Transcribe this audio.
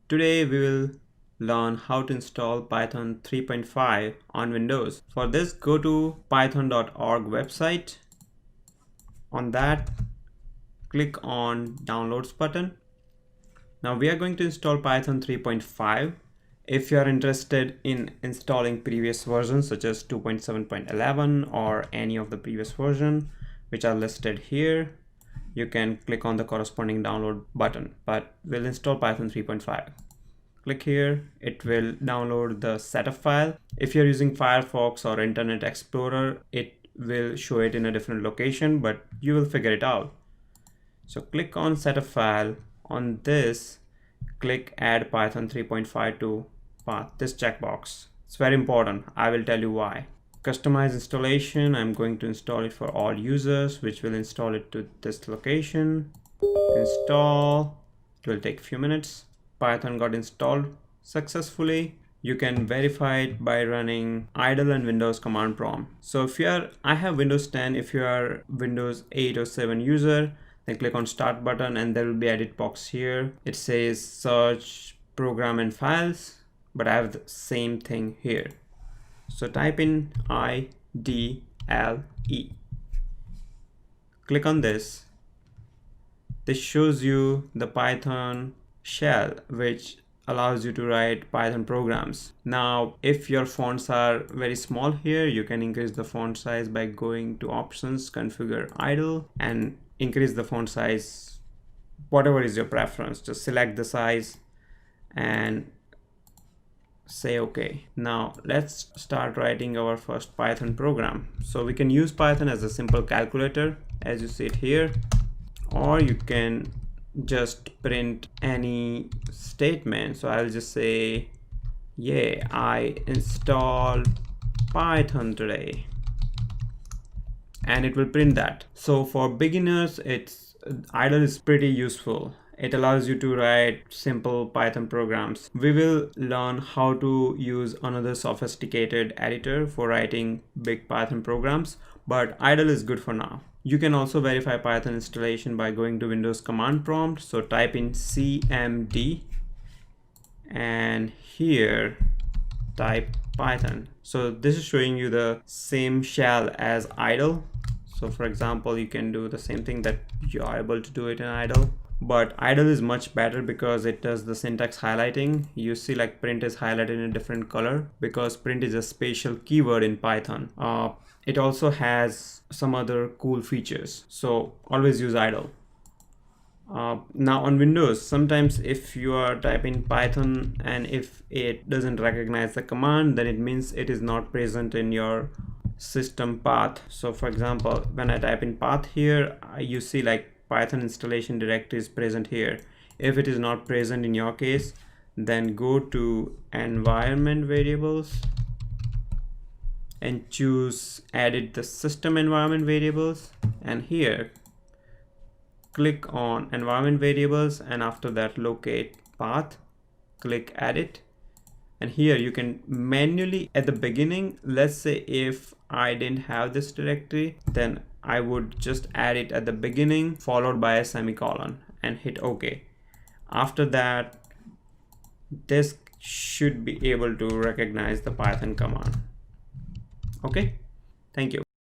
Today we will learn how to install Python 3.5 on Windows. For this, go to python.org website. On that, click on Downloads button. Now we are going to install Python 3.5. If you are interested in installing previous versions such as 2.7.11 or any of the previous version which are listed here, you can click on the corresponding download button, but we'll install Python 3.5. Click here, it will download the setup file. If you're using Firefox or Internet Explorer, it will show it in a different location, but you will figure it out. So click on setup file. On this, click add Python 3.5 to path, this checkbox. It's very important. I will tell you why. Customize installation. I'm going to install it for all users, which will install it to this location. Install. It will take a few minutes. Python got installed successfully. You can verify it by running idle and Windows command prompt. So I have Windows 10. If you are Windows 8 or 7 user, then click on start button and there will be edit box here. It says search program and files, but I have the same thing here. So type in IDLE. Click on this. This shows you the Python shell, which allows you to write Python programs. Now, if your fonts are very small here, you can increase the font size by going to options, configure idle, and increase the font size, whatever is your preference. Just select the size and say OK. Now let's start writing our first Python program. So we can use Python as a simple calculator, as you see it here, or you can just print any statement. So I'll just say, yeah, I installed Python today, and it will print that. So for beginners, idle is pretty useful. It allows you to write simple Python programs. We will learn how to use another sophisticated editor for writing big Python programs, but idle is good for now. You can also verify Python installation by going to Windows command prompt. So type in cmd and here type Python. So this is showing you the same shell as idle. So for example, you can do the same thing that you are able to do it in idle. But idle is much better because it does the syntax highlighting. You see like print is highlighted in a different color because print is a special keyword in Python. It also has some other cool features. So always use idle. Now on Windows, sometimes if you are typing Python and if it doesn't recognize the command, then it means it is not present in your system path. So for example, when I type in path here, you see like Python installation directory is present here. If it is not present in your case, then go to environment variables and choose edit the system environment variables, and here click on environment variables, and after that locate path, click edit, and here you can manually at the beginning, let's say if I didn't have this directory, then I would just add it at the beginning followed by a semicolon and hit OK. After that, this should be able to recognize the Python command. Okay, thank you.